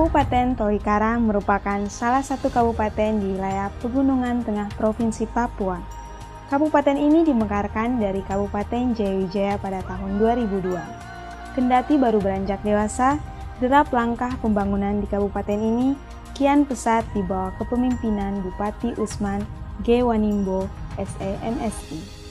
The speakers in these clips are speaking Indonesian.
Kabupaten Tolikara merupakan salah satu kabupaten di wilayah Pegunungan Tengah Provinsi Papua. Kabupaten ini dimekarkan dari Kabupaten Jayawijaya pada tahun 2002. Kendati baru beranjak dewasa, derap langkah pembangunan di kabupaten ini kian pesat di bawah kepemimpinan Bupati Usman Gewanimbo, SEMSI.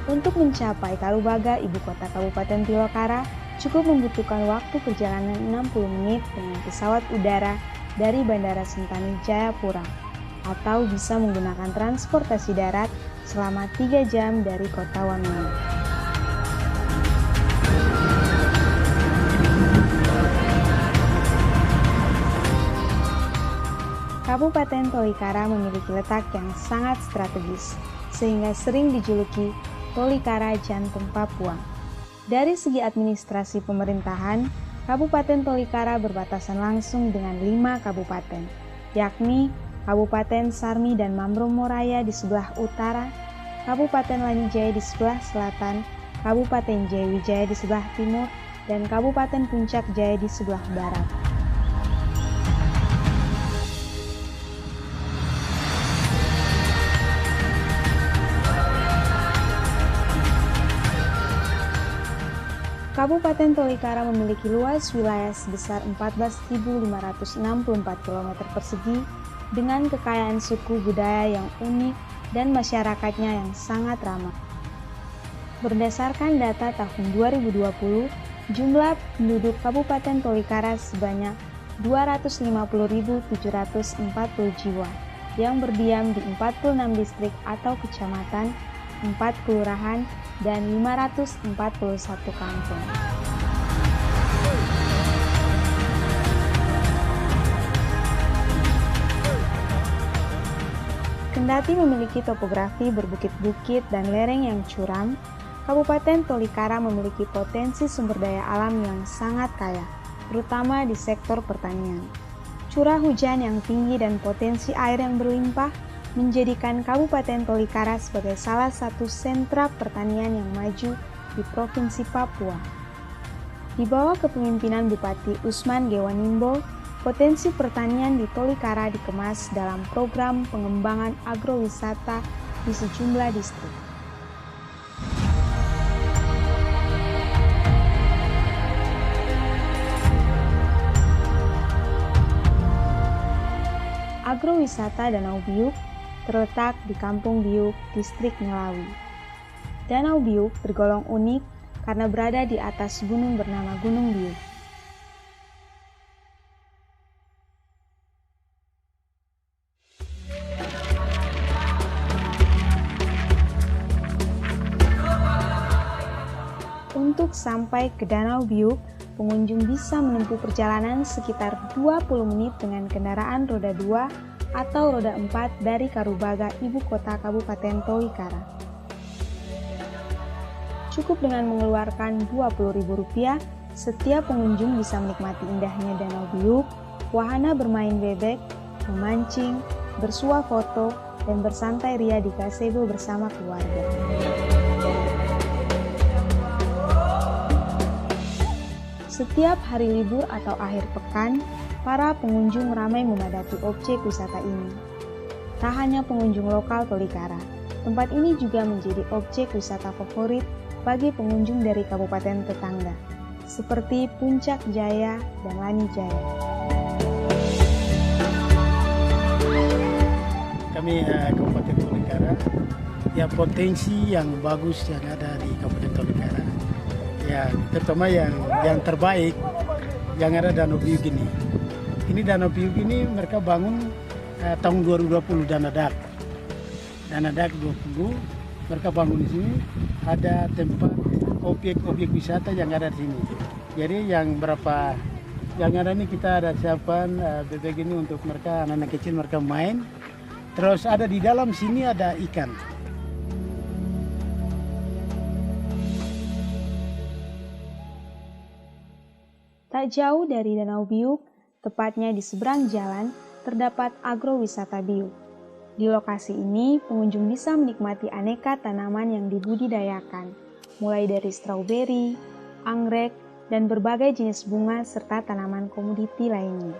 Untuk mencapai Karubaga, ibu kota Kabupaten Tolikara, cukup membutuhkan waktu perjalanan 60 menit dengan pesawat udara dari Bandara Sentani Jayapura, atau bisa menggunakan transportasi darat selama 3 jam dari kota Wamingi. Kabupaten Tolikara memiliki letak yang sangat strategis, sehingga sering dijuluki Tolikara Jantung Papua. Dari segi administrasi pemerintahan, Kabupaten Tolikara berbatasan langsung dengan 5 kabupaten, yakni Kabupaten Sarmi dan Mambromoraya di sebelah utara, Kabupaten Lanijaya di sebelah selatan, Kabupaten Jayawijaya di sebelah timur, dan Kabupaten Puncak Jaya di sebelah barat. Kabupaten Tolikara memiliki luas wilayah sebesar 14.564 km persegi dengan kekayaan suku budaya yang unik dan masyarakatnya yang sangat ramah. Berdasarkan data tahun 2020, jumlah penduduk Kabupaten Tolikara sebanyak 250.740 jiwa yang berdiam di 46 distrik atau kecamatan, 4 kelurahan, dan 541 kampung. Kendati memiliki topografi berbukit-bukit dan lereng yang curam, Kabupaten Tolikara memiliki potensi sumber daya alam yang sangat kaya, terutama di sektor pertanian. Curah hujan yang tinggi dan potensi air yang berlimpah menjadikan Kabupaten Tolikara sebagai salah satu sentra pertanian yang maju di Provinsi Papua. Di bawah kepemimpinan Bupati Usman Gewanimbo, potensi pertanian di Tolikara dikemas dalam program pengembangan agrowisata di sejumlah distrik. Agrowisata Danau Biuk terletak di Kampung Biuk, Distrik Melawi. Danau Biuk tergolong unik karena berada di atas gunung bernama Gunung Biuk. Untuk sampai ke Danau Biuk, pengunjung bisa menempuh perjalanan sekitar 20 menit dengan kendaraan roda 2 atau roda 4 dari Karubaga, ibu kota Kabupaten Tolikara. Cukup dengan mengeluarkan Rp20.000, setiap pengunjung bisa menikmati indahnya Danau Biuk, wahana bermain bebek, memancing, bersuah foto, dan bersantai ria di gazebo bersama keluarga. Setiap hari libur atau akhir pekan, para pengunjung ramai memadati objek wisata ini. Tak hanya pengunjung lokal Tolikara, tempat ini juga menjadi objek wisata favorit bagi pengunjung dari kabupaten tetangga, seperti Puncak Jaya dan Lanijaya. Kami Kabupaten Tolikara, ya potensi yang bagus yang ada di Kabupaten Tolikara, ya terutama yang terbaik yang ada Danau Biuk ini. Ini Danau Biuk ini mereka bangun tahun 2020 Danadak 20, mereka bangun di sini, ada tempat objek-objek wisata yang ada di sini. Jadi yang ada ini kita ada siapan bebek ini untuk mereka, anak-anak kecil mereka main. Terus ada di dalam sini ada ikan. Tak jauh dari Danau Biuk, tepatnya di seberang jalan, terdapat agrowisata Biuk. Di lokasi ini, pengunjung bisa menikmati aneka tanaman yang dibudidayakan, mulai dari stroberi, anggrek, dan berbagai jenis bunga serta tanaman komoditi lainnya.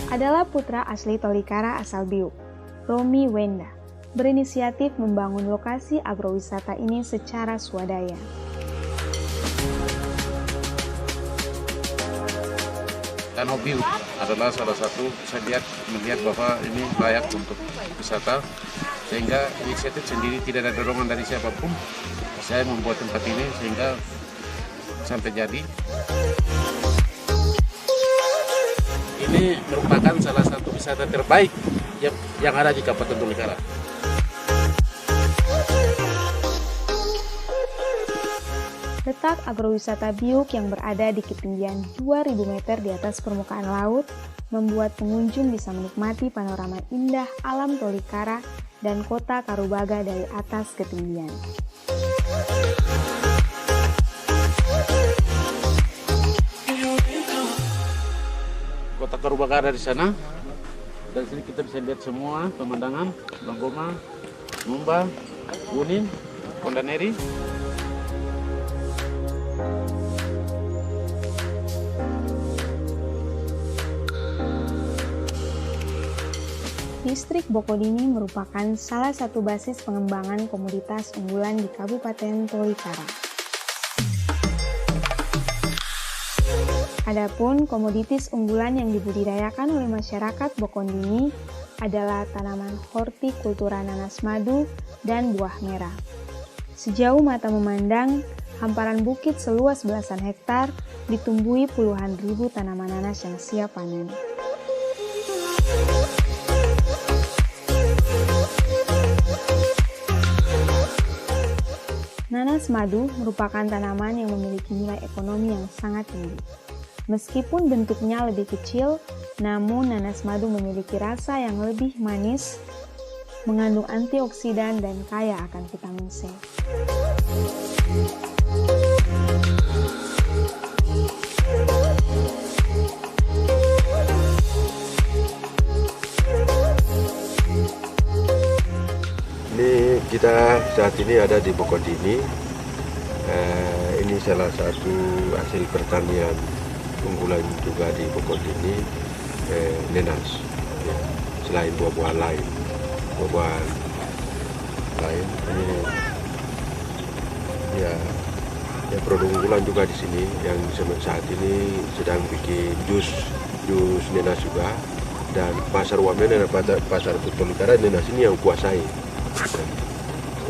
Adalah putra asli Tolikara asal Biuk, Romi Wenda, berinisiatif membangun lokasi agrowisata ini secara swadaya. Danau Biuk adalah salah satu saya melihat bahwa ini layak untuk wisata, sehingga inisiatif sendiri tidak ada dorongan dari siapapun. Saya membuat tempat ini sehingga sampai jadi. Ini merupakan salah satu wisata terbaik yang ada di Kabupaten Tolikara. Letak agrowisata Biuk yang berada di ketinggian 2.000 meter di atas permukaan laut membuat pengunjung bisa menikmati panorama indah alam Tolikara dan kota Karubaga dari atas ketinggian. Kota Karubaga ada di sana. Dari sini kita bisa lihat semua pemandangan Bangoma, Numba, Bunin, Kondaneri. Distrik Bokodini merupakan salah satu basis pengembangan komoditas unggulan di Kabupaten Tolikara. Adapun komoditas unggulan yang dibudidayakan oleh masyarakat Bokondini adalah tanaman hortikultura nanas madu dan buah merah. Sejauh mata memandang, hamparan bukit seluas belasan hektar ditumbuhi puluhan ribu tanaman nanas yang siap panen. Nanas madu merupakan tanaman yang memiliki nilai ekonomi yang sangat tinggi. Meskipun bentuknya lebih kecil, namun nanas madu memiliki rasa yang lebih manis, mengandung antioksidan dan kaya akan vitamin C. Ini kita saat ini ada di Bokondini. Ini salah satu hasil pertanian unggulan juga di Bokondini, nenas. Ya, selain buah-buahan lain, ini ya produk unggulan juga di sini yang saat ini sedang bikin jus nenas juga. Dan pasar Wamena dan pasar Tolikara nenas ini yang kuasai.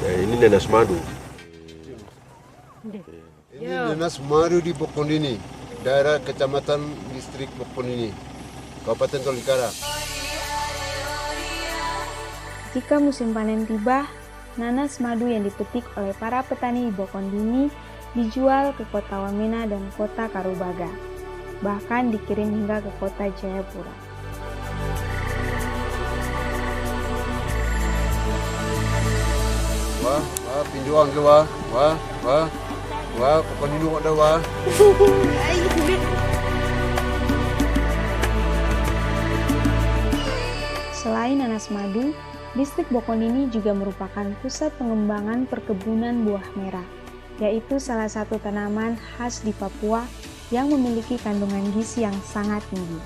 Ini nenas madu. Ini nenas madu di Bokondini, daerah kecamatan distrik Bokondini, Kabupaten Tolikara. Jika musim panen tiba, nanas madu yang dipetik oleh para petani di Bokondini dijual ke kota Wamena dan kota Karubaga, bahkan dikirim hingga ke kota Jayapura. Wah, pinjuang ke wah, Bokondini ada wah. Selain nanas madu, distrik Bokondini juga merupakan pusat pengembangan perkebunan buah merah, yaitu salah satu tanaman khas di Papua yang memiliki kandungan gizi yang sangat tinggi.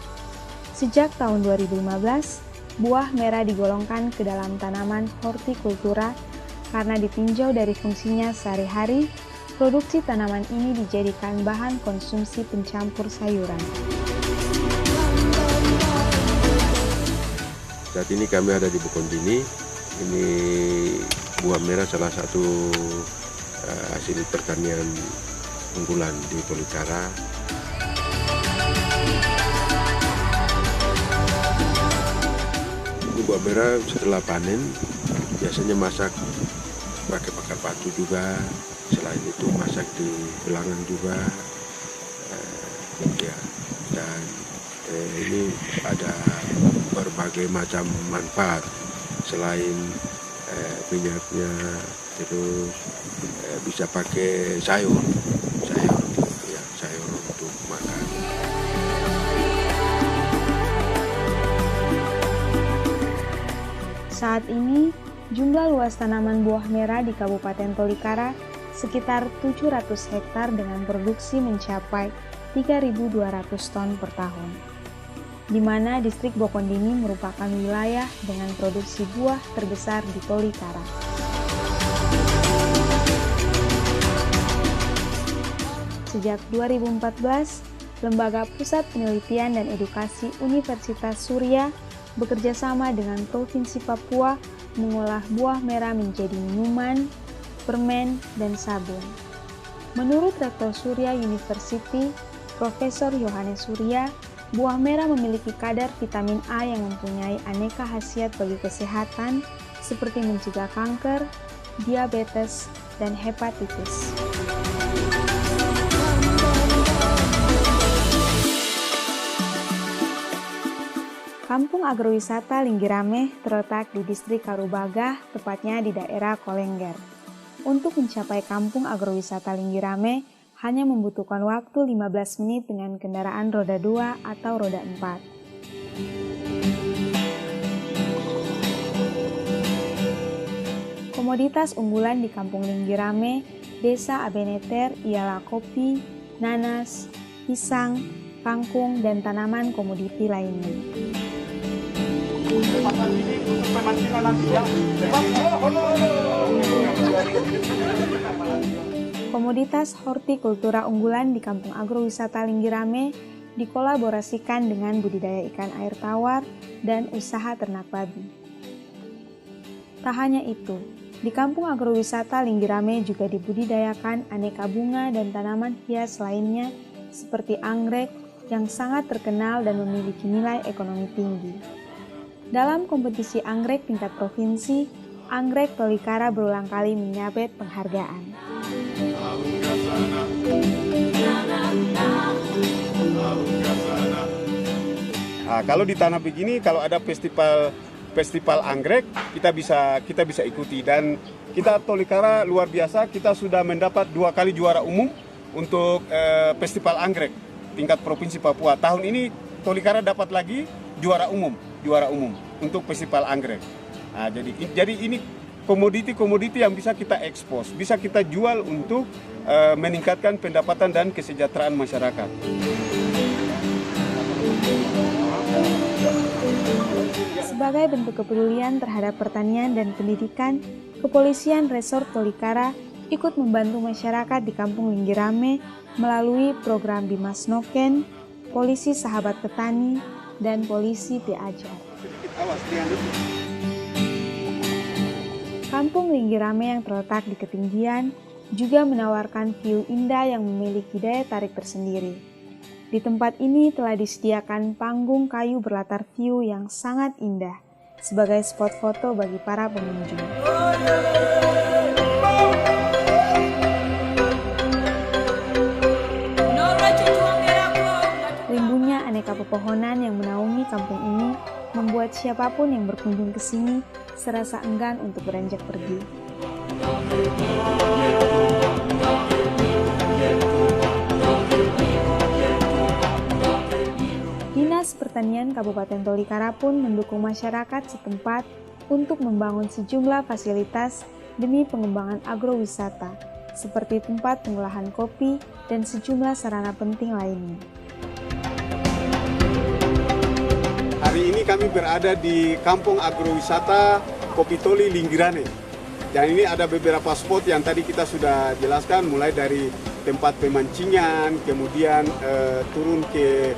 Sejak tahun 2015, buah merah digolongkan ke dalam tanaman hortikultura karena ditinjau dari fungsinya sehari-hari. Produksi tanaman ini dijadikan bahan konsumsi pencampur sayuran. Saat ini kami ada di Bokondini. Ini buah merah salah satu hasil pertanian unggulan di Tolikara. Ini buah merah setelah panen biasanya masak pakai bakar batu juga. Selain itu masak di belangan juga. Dan ini ada berbagai macam manfaat selain minyaknya, terus bisa pakai sayur untuk makan. Saat ini, jumlah luas tanaman buah merah di Kabupaten Tolikara sekitar 700 hektar dengan produksi mencapai 3.200 ton per tahun, di mana distrik Bokondini merupakan wilayah dengan produksi buah terbesar di Tolikara. Sejak 2014, Lembaga Pusat Penelitian dan Edukasi Universitas Surya bekerjasama dengan Provinsi Papua mengolah buah merah menjadi minuman, permen, dan sabun. Menurut Rektor Surya University, Profesor Yohanes Surya, buah merah memiliki kadar vitamin A yang mempunyai aneka khasiat bagi kesehatan seperti mencegah kanker, diabetes, dan hepatitis. Kampung Agrowisata Linggirame terletak di distrik Karubagah, tepatnya di daerah Kolengger. Untuk mencapai Kampung Agrowisata Linggirame, hanya membutuhkan waktu 15 menit dengan kendaraan roda 2 atau roda 4. Komoditas unggulan di Kampung Linggirame, Desa Abeneter ialah kopi, nanas, pisang, kangkung, dan tanaman komoditi lainnya. Komoditas hortikultura unggulan di Kampung Agrowisata Linggirame dikolaborasikan dengan budidaya ikan air tawar dan usaha ternak babi. Tak hanya itu, di Kampung Agrowisata Linggirame juga dibudidayakan aneka bunga dan tanaman hias lainnya seperti anggrek yang sangat terkenal dan memiliki nilai ekonomi tinggi. Dalam kompetisi anggrek tingkat provinsi, anggrek Tolikara berulang kali menyabet penghargaan. Nah, kalau di tanah begini, kalau ada festival anggrek, kita bisa ikuti. Dan kita Tolikara luar biasa, kita sudah mendapat 2 kali juara umum untuk festival anggrek tingkat provinsi Papua. Tahun ini Tolikara dapat lagi juara umum untuk festival anggrek. Nah, jadi ini komoditi yang bisa kita ekspos, bisa kita jual untuk meningkatkan pendapatan dan kesejahteraan masyarakat. Sebagai bentuk kepedulian terhadap pertanian dan pendidikan, Kepolisian Resort Tolikara ikut membantu masyarakat di Kampung Linggirame melalui program Bimas Noken, Polisi Sahabat Petani, dan Polisi Piajar. Kampung Linggirame yang terletak di ketinggian juga menawarkan view indah yang memiliki daya tarik tersendiri. Di tempat ini telah disediakan panggung kayu berlatar view yang sangat indah sebagai spot foto bagi para pengunjung. Rimbunnya aneka pepohonan yang menaungi kampung ini membuat siapapun yang berkunjung ke sini serasa enggan untuk beranjak pergi. Dinas Pertanian Kabupaten Tolikara pun mendukung masyarakat setempat untuk membangun sejumlah fasilitas demi pengembangan agrowisata, seperti tempat pengolahan kopi dan sejumlah sarana penting lainnya. Hari ini kami berada di Kampung Agrowisata Kopi Toli Linggirame. Dan ini ada beberapa spot yang tadi kita sudah jelaskan, mulai dari tempat pemancingan, kemudian turun ke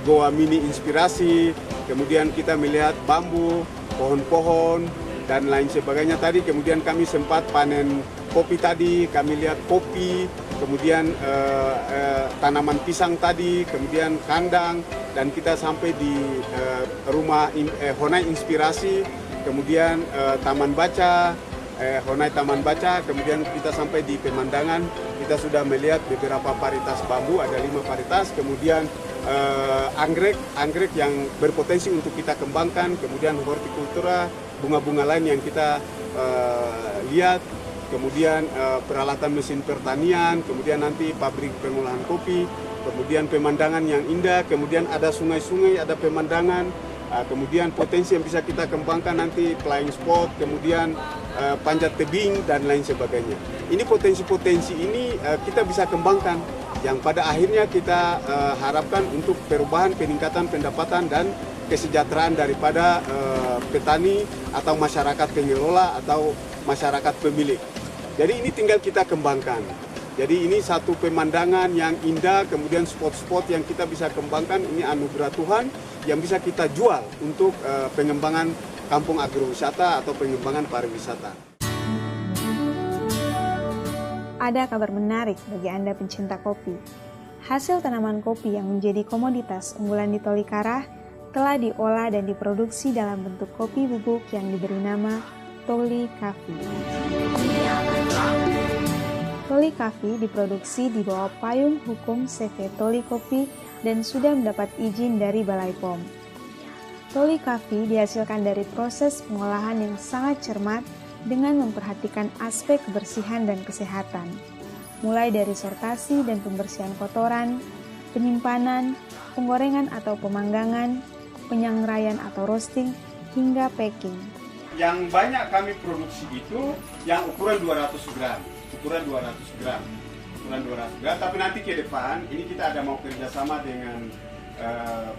Goa Mini Inspirasi, kemudian kita melihat bambu, pohon-pohon, dan lain sebagainya tadi. Kemudian kami sempat panen kopi tadi, kami lihat kopi, kemudian tanaman pisang tadi, kemudian kandang, dan kita sampai di rumah Honai Inspirasi, kemudian taman baca, Honai Taman Baca, kemudian kita sampai di pemandangan, kita sudah melihat beberapa varietas bambu, ada 5 varietas, kemudian anggrek yang berpotensi untuk kita kembangkan, kemudian hortikultura, bunga-bunga lain yang kita lihat, kemudian peralatan mesin pertanian, kemudian nanti pabrik pengolahan kopi, kemudian pemandangan yang indah, kemudian ada sungai-sungai, ada pemandangan, Kemudian potensi yang bisa kita kembangkan nanti flying spot, kemudian panjat tebing dan lain sebagainya. Ini potensi-potensi ini kita bisa kembangkan yang pada akhirnya kita harapkan untuk perubahan, peningkatan pendapatan dan kesejahteraan daripada petani atau masyarakat pengelola atau masyarakat pemilik. Jadi ini tinggal kita kembangkan. Jadi ini satu pemandangan yang indah, kemudian spot-spot yang kita bisa kembangkan, ini anugerah Tuhan yang bisa kita jual untuk pengembangan kampung agrowisata atau pengembangan pariwisata. Ada kabar menarik bagi Anda pencinta kopi. Hasil tanaman kopi yang menjadi komoditas unggulan di Tolikara telah diolah dan diproduksi dalam bentuk kopi bubuk yang diberi nama Toli Coffee. Toli Coffee diproduksi di bawah payung hukum CV Toli Kopi dan sudah mendapat izin dari Balai POM. Toli Coffee dihasilkan dari proses pengolahan yang sangat cermat dengan memperhatikan aspek kebersihan dan kesehatan, mulai dari sortasi dan pembersihan kotoran, penyimpanan, penggorengan atau pemanggangan, penyangraian atau roasting, hingga packing. Yang banyak kami produksi itu yang ukuran 200 gram. Ukuran 200 gram, tapi nanti ke depan ini kita ada mau kerjasama dengan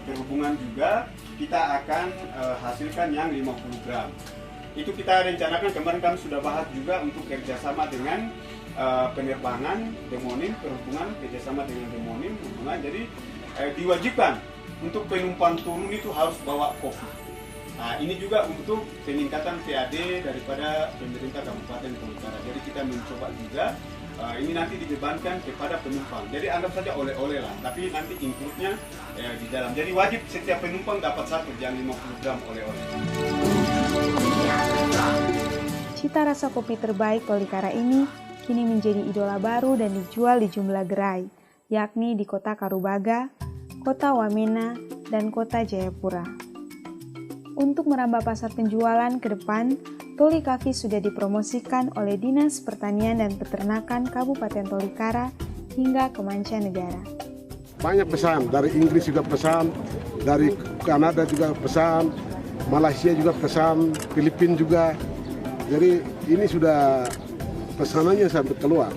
perhubungan juga, kita akan hasilkan yang 50 gram. Itu kita rencanakan, kemarin kami sudah bahas juga untuk kerjasama dengan penerbangan, Demonim, perhubungan, kerjasama dengan Demonim, perhubungan. Jadi diwajibkan untuk penumpang turun itu harus bawa kopi. Nah, ini juga untuk peningkatan PAD daripada pemerintah Kabupaten Tolikara. Jadi kita mencoba juga, ini nanti dibebankan kepada penumpang. Jadi anggap saja oleh-oleh lah, tapi nanti include-nya di dalam. Jadi wajib setiap penumpang dapat satu, jangan 50 gram oleh-oleh. Cita rasa kopi terbaik Tolikara ini kini menjadi idola baru dan dijual di jumlah gerai, yakni di Kota Karubaga, Kota Wamena, dan Kota Jayapura. Untuk merambah pasar penjualan ke depan, Toli Coffee sudah dipromosikan oleh Dinas Pertanian dan Peternakan Kabupaten Tolikara hingga ke mancanegara. Banyak pesan, dari Inggris juga pesan, dari Kanada juga pesan, Malaysia juga pesan, Filipina juga. Jadi ini sudah pesanannya sampai keluar.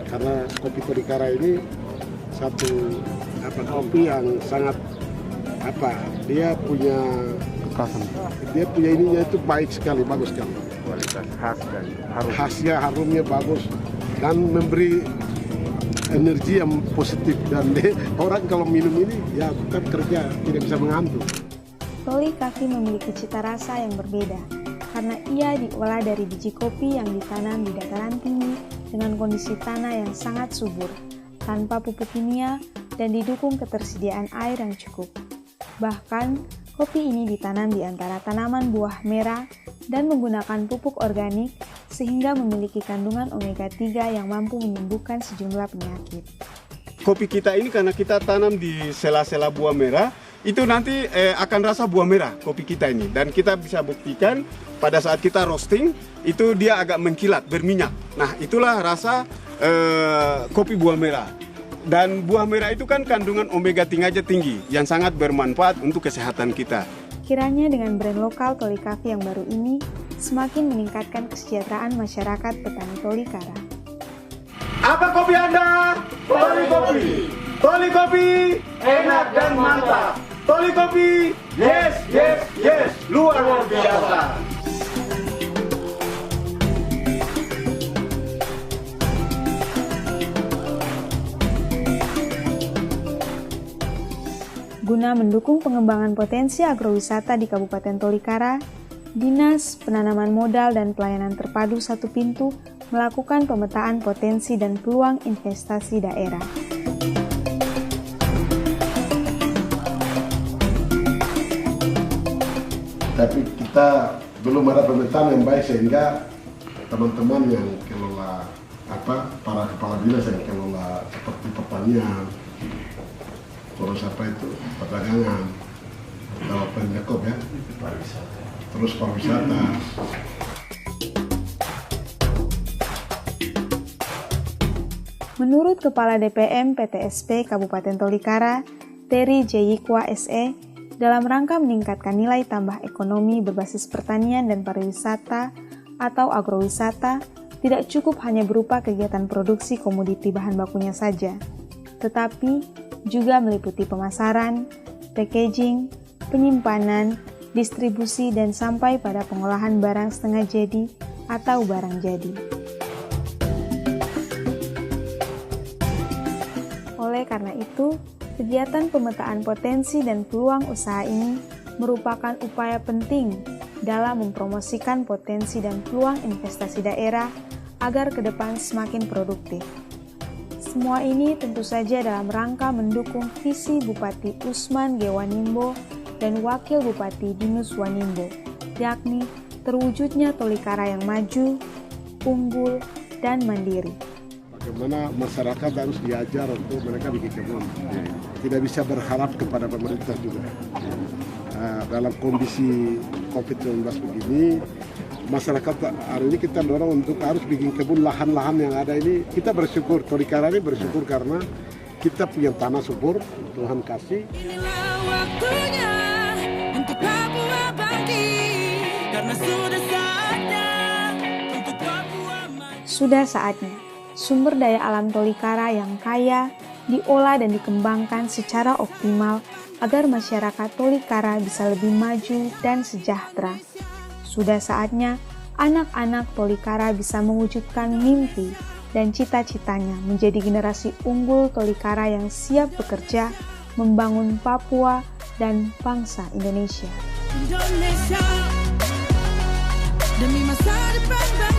Karena kopi Tolikara ini satu kopi yang sangat dia punya ininya itu baik sekali, bagus sekali. Kualitas khas dan harum. Khasnya, harumnya bagus dan memberi energi yang positif dan orang kalau minum ini ya tetap kerja, tidak bisa mengantuk. Toli Coffee memiliki cita rasa yang berbeda karena ia diolah dari biji kopi yang ditanam di dataran tinggi dengan kondisi tanah yang sangat subur, tanpa pupuk kimia dan didukung ketersediaan air yang cukup. Bahkan, kopi ini ditanam di antara tanaman buah merah dan menggunakan pupuk organik sehingga memiliki kandungan omega 3 yang mampu menyembuhkan sejumlah penyakit. Kopi kita ini karena kita tanam di sela-sela buah merah, itu nanti akan rasa buah merah kopi kita ini. Dan kita bisa buktikan pada saat kita roasting, itu dia agak mengkilat, berminyak. Nah, itulah rasa kopi buah merah. Dan buah merah itu kan kandungan omega 3 tinggi yang sangat bermanfaat untuk kesehatan kita. Kiranya dengan brand lokal Toli Coffee yang baru ini semakin meningkatkan kesejahteraan masyarakat petani Tolikara. Apa kopi Anda? Toli Kopi. Toli Kopi enak dan mantap. Toli Kopi, yes, yes, yes, luar biasa. Guna mendukung pengembangan potensi agrowisata di Kabupaten Tolikara, Dinas Penanaman Modal dan Pelayanan Terpadu Satu Pintu melakukan pemetaan potensi dan peluang investasi daerah. Tapi kita belum ada pemetaan yang baik sehingga teman-teman yang kelola para kepala dinas yang kelola seperti pertanian, terus perdagangan, atau penyekop ya, terus pariwisata. Menurut Kepala DPM PTSP Kabupaten Tolikara, Terry Jayikwa SE, dalam rangka meningkatkan nilai tambah ekonomi berbasis pertanian dan pariwisata atau agrowisata, tidak cukup hanya berupa kegiatan produksi komoditi bahan bakunya saja, tetapi juga meliputi pemasaran, packaging, penyimpanan, distribusi, dan sampai pada pengolahan barang setengah jadi atau barang jadi. Oleh karena itu, kegiatan pemetaan potensi dan peluang usaha ini merupakan upaya penting dalam mempromosikan potensi dan peluang investasi daerah agar ke depan semakin produktif. Semua ini tentu saja dalam rangka mendukung visi Bupati Usman G. Wanimbo dan Wakil Bupati Dinus Wanimbo, yakni terwujudnya Tolikara yang maju, unggul, dan mandiri. Bagaimana masyarakat harus diajar untuk mereka bikin kebun. Tidak bisa berharap kepada pemerintah juga. Dalam kondisi COVID-19 begini, masyarakat hari ini kita dorong untuk harus bikin kebun. Lahan-lahan yang ada ini kita bersyukur, Tolikara ini bersyukur karena kita punya tanah subur, Tuhan kasih. Inilah waktunya untuk Papua bangkit, karena sudah saatnya untuk Papua maju. Sudah saatnya sumber daya alam Tolikara yang kaya diolah dan dikembangkan secara optimal agar masyarakat Tolikara bisa lebih maju dan sejahtera. Sudah saatnya anak-anak Tolikara bisa mewujudkan mimpi dan cita-citanya menjadi generasi unggul Tolikara yang siap bekerja membangun Papua dan bangsa Indonesia. Indonesia demi masa depan.